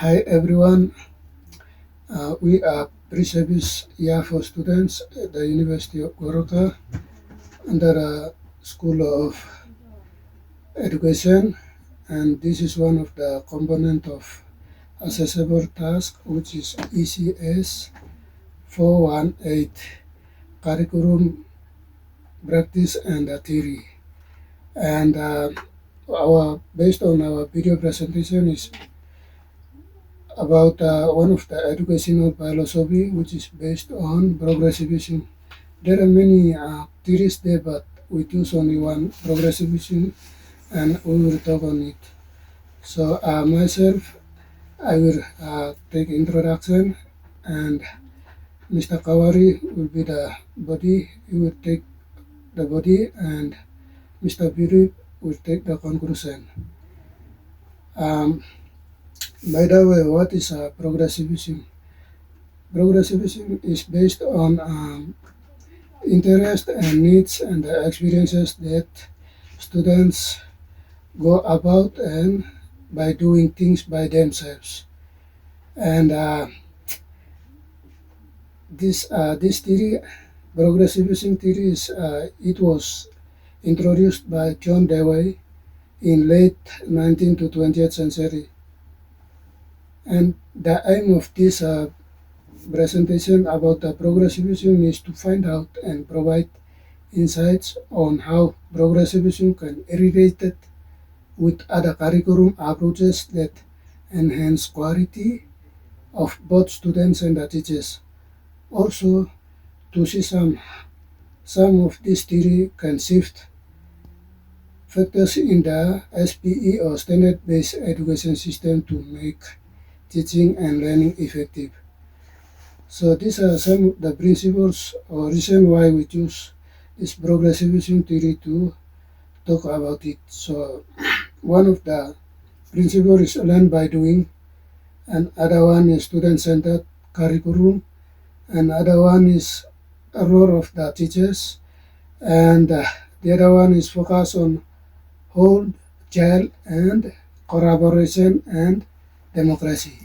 Hi everyone, we are pre-service year for students at the University of Goroka under the School of Education, and this is one of the component of accessible task, which is ECS 418 curriculum, practice and theory. And based on our video presentation is about one of the educational philosophy, which is based on progressivism. There are many theories there, but we choose only one, progressivism, and we will talk on it. So myself, I will take introduction, and Mr. Kawari will be the body. He will take the body, and Mr. Biri will take the conclusion. Um, by the way, what is progressivism? Progressivism is based on interest and needs and the experiences that students go about and by doing things by themselves. And this theory, progressivism theory, it was introduced by John Dewey in late 19th to 20th century. And the aim of this presentation about the progressivism is to find out and provide insights on how progressivism can relate it with other curriculum approaches that enhance quality of both students and the teachers. Also, to see some of this theory can shift factors in the SPE or standard-based education system to make teaching and learning effective. So these are some of the principles or reason why we choose this progressivism theory to talk about it. So one of the principles is learn by doing, and other one is student-centered curriculum, and other one is a role of the teachers, and the other one is focus on whole child and collaboration and democracy.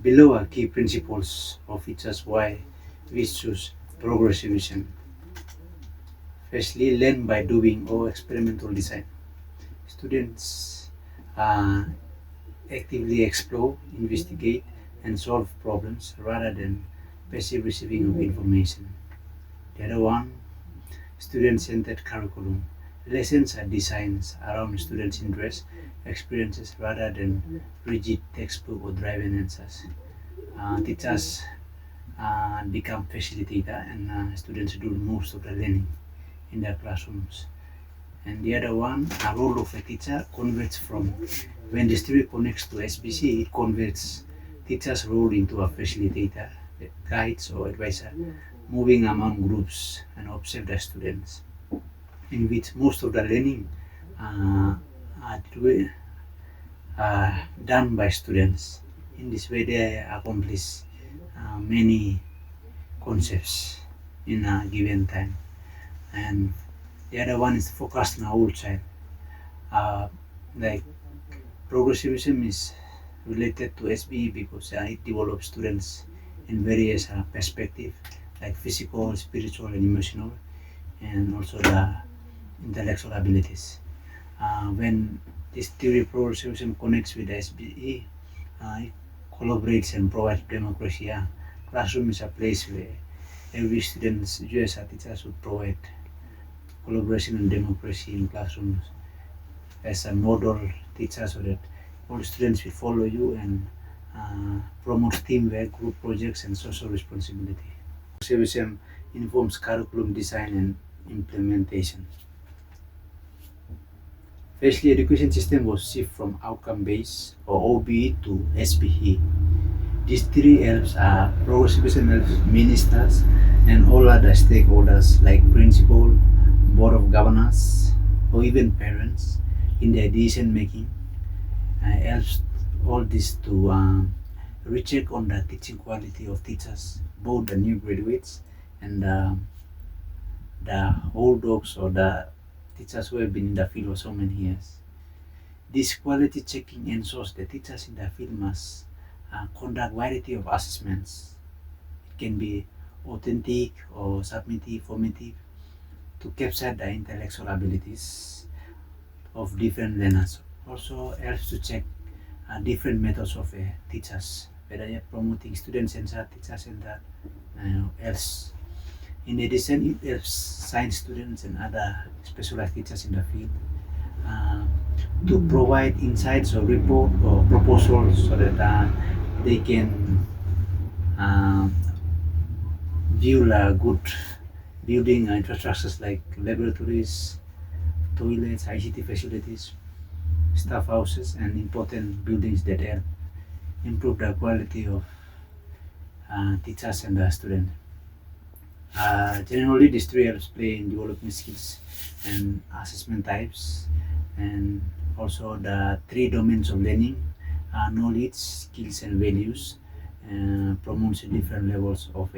Below are key principles of each as why we choose progressivism. Firstly, learn by doing or experimental design. Students actively explore, investigate, and solve problems rather than passive receiving of information. The other one, student-centered curriculum. Lessons are designed around students' interests, experiences rather than rigid textbook or driven answers. Teachers become facilitator and students do most of the learning in their classrooms. And the other one, a role of a teacher converts from when the student connects to SBC, it converts teacher's role into a facilitator, guides or advisor, moving among groups and observe the students, in which most of the learning are done by students. In this way, they accomplish many concepts in a given time. And the other one is focused on a whole child. Like progressivism is related to SBE because it develops students in various perspectives like physical, spiritual, and emotional, and also the intellectual abilities. When this theory progressivism connects with the SBE, it collaborates and provides democracy. Classroom is a place where every student's US teachers would provide collaboration and democracy in classrooms as a model teacher so that all students will follow you and promotes teamwork, group projects, and social responsibility. Progressivism informs curriculum design and implementation. Firstly, education system was shifted from outcome-based or OBE to SPE. This theory helps progressivism helps ministers and all other stakeholders like principal, board of governors, or even parents in their decision making. Helps all this to recheck on the teaching quality of teachers, both the new graduates and the old dogs or the teachers who have been in the field for so many years. This quality checking ensures the teachers in the field must conduct variety of assessments. It can be authentic or submissive, formative, to capture the intellectual abilities of different learners. Also helps to check different methods of teachers, whether they are promoting student-centered, teacher-centered, else. In addition, it helps science students and other specialized teachers in the field uh, to provide insights or report or proposals so that they can uh, build good building infrastructures like laboratories, toilets, ICT facilities, staff houses, and important buildings that help improve the quality of teachers and the students. Generally, these three helps play in developing skills and assessment types, and also the three domains of learning: knowledge, skills, and values. Promotes different levels of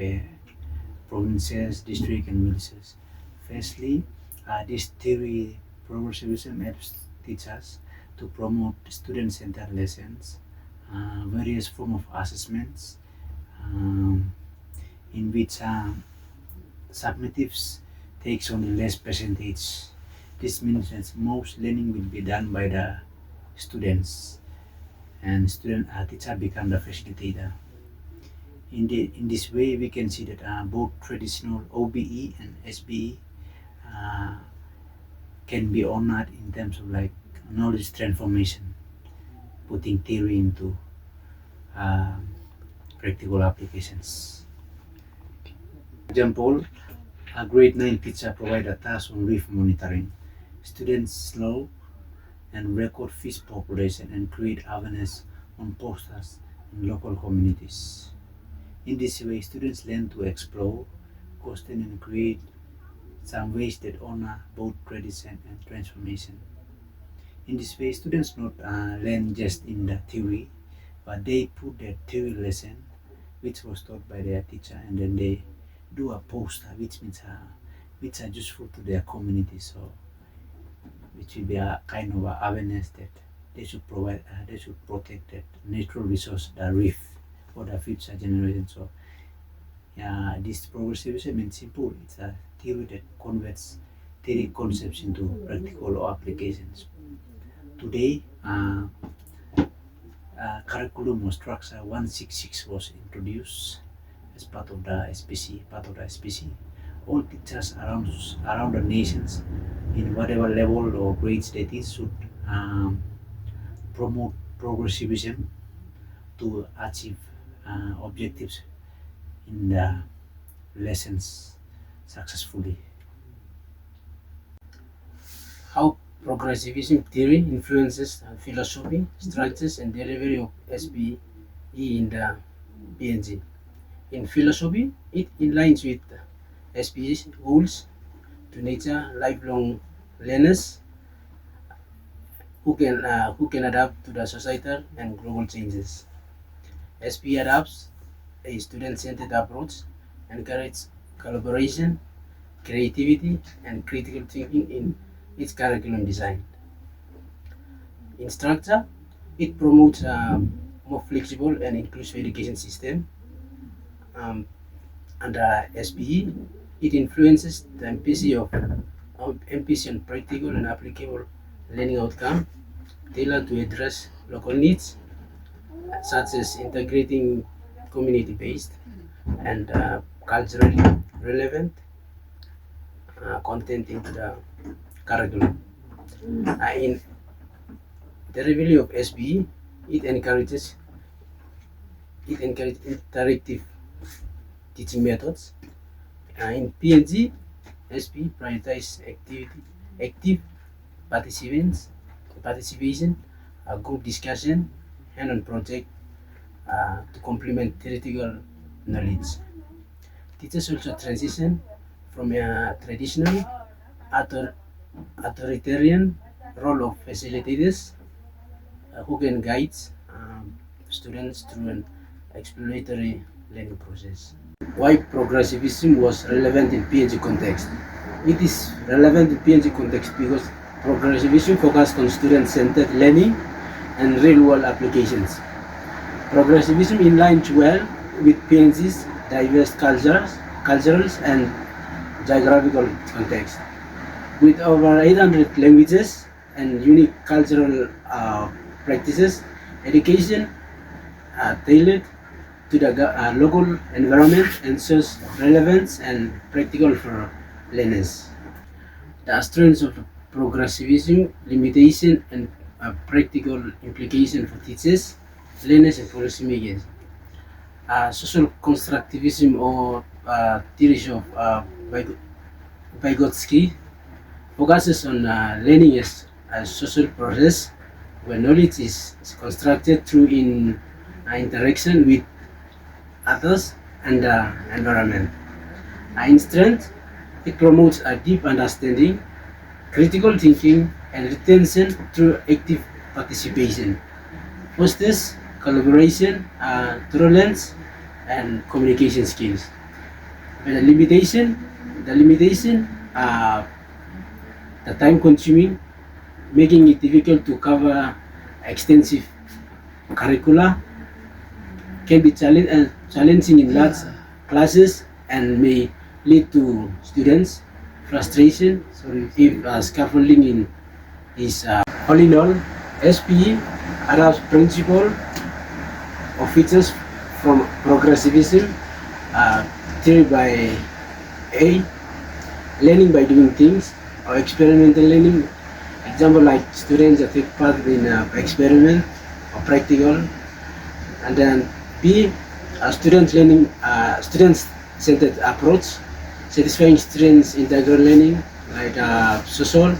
provinces, district, and villages. Firstly, this theory progressivism helps teachers to promote student-centered lessons, various form of assessments, um, in which summatives takes only less percentage. This means that most learning will be done by the students, and student teacher become the facilitator. In this way, we can see that both traditional OBE and SBE uh, can be honored in terms of like knowledge transformation, putting theory into uh, practical applications. Example, a grade 9 teacher provide a task on reef monitoring. Students slow and record fish population and create awareness on posters in local communities. In this way, students learn to explore, question, and create some ways that honor both tradition and transformation. In this way, students not learn just in the theory, but they put their theory lesson, which was taught by their teacher, and then they do a poster, which means which are useful to their community. So, which will be a kind of awareness that they should provide, they should protect that natural resource, the reef, for the future generation. So, yeah, this progressivism in simple, it's a theory that converts theory concepts into practical applications. Today, curriculum or structure 166 was introduced as part of the SPC. All teachers around the nations, in whatever level or grades they teach, should promote progressivism to achieve objectives in the lessons successfully. How progressivism theory influences philosophy, structures, and delivery of SBE in the PNG. In philosophy, it aligns with SBE's goals to nurture lifelong learners who can adapt to the societal and global changes. SBE adopts a student-centered approach, encourages collaboration, creativity, and critical thinking in its curriculum design. In structure, it promotes a more flexible and inclusive education system. Under SBE, it influences the emphasis on practical and applicable learning outcome tailored to address local needs, such as integrating community-based and culturally relevant content into the curriculum. In the review of SBE, it encourages interactive teaching methods. In PNG, SBE prioritizes active participation, group discussion, hand-on project to complement theoretical knowledge. Teachers also transition from a traditional authoritarian role of facilitators who can guide students through an exploratory learning process. Why progressivism was relevant in PNG context? It is relevant in PNG context because progressivism focused on student-centered learning and real-world applications. Progressivism aligns well with PNG's diverse cultures and geographical context. With over 800 languages and unique cultural practices, education tailored to the local environment ensures relevance and practical for learners. The strengths of progressivism, limitation and practical implication for teachers, learners and policymakers. Social constructivism or theories of Vygotsky focuses on learning as a social process where knowledge is constructed through interaction with others and the environment. In strength, it promotes a deep understanding, critical thinking, and retention through active participation, fosters collaboration, tolerance, and communication skills. But the limitation, the time consuming, making it difficult to cover extensive curricula, can be challenging in large classes and may lead to students frustration if scaffolding is all in all. SPE adopts principle of features from progressivism theory by A, learning by doing things, or experimental learning. Example like students that take part in experiment or practical, and then B, student-centered approach, satisfying students' integral learning like social,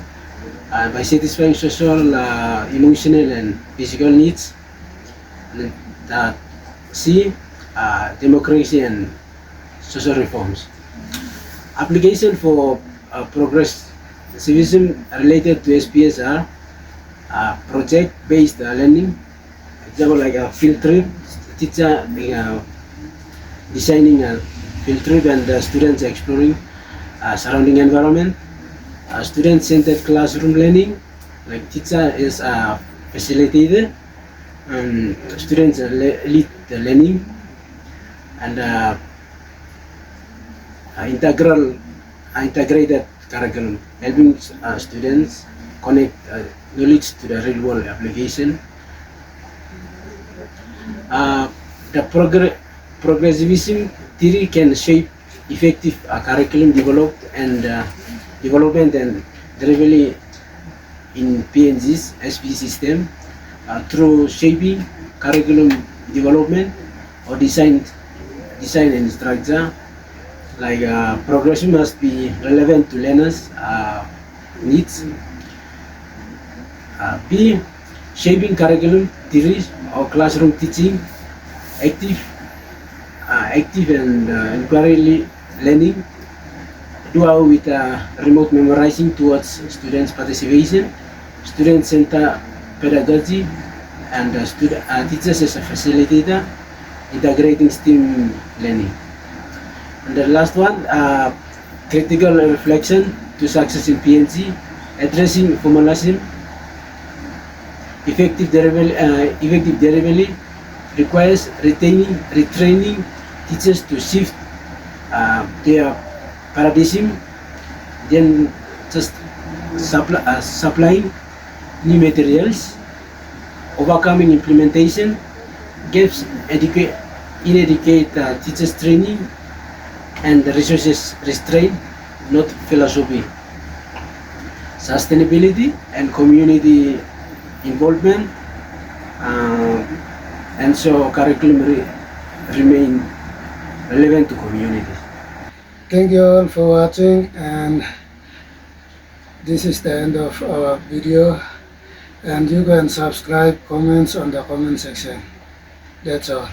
by satisfying social, emotional, and physical needs. And then C, democracy and social reforms. Application for progressivism related to SPS are project-based learning. Example like a field trip, teacher designing a field trip and the students exploring surrounding environment. Student-centered classroom learning, like teacher is a facilitator and students lead the learning. And integrated curriculum, helping students connect knowledge to the real world application. The progressivism theory can shape effective curriculum development and delivery in PNG's SP system through shaping curriculum development or design and structure. Like progression must be relevant to learners' needs. B, shaping curriculum theories or classroom teaching, active and inquiry learning, dual with remote memorizing towards students' participation, student-centered pedagogy, and teachers as a facilitator, integrating STEAM learning. And the last one, critical reflection to success in PNG, addressing formalism. Effective delivery requires retraining teachers to shift their paradigm, then just supplying new materials, overcoming implementation gaps, inadequate teachers training, and the resources restraint, not philosophy. Sustainability and community involvement, and so curriculum remain relevant to communities. Thank you all for watching, and this is the end of our video, and you can subscribe, comments on the comment section. That's all.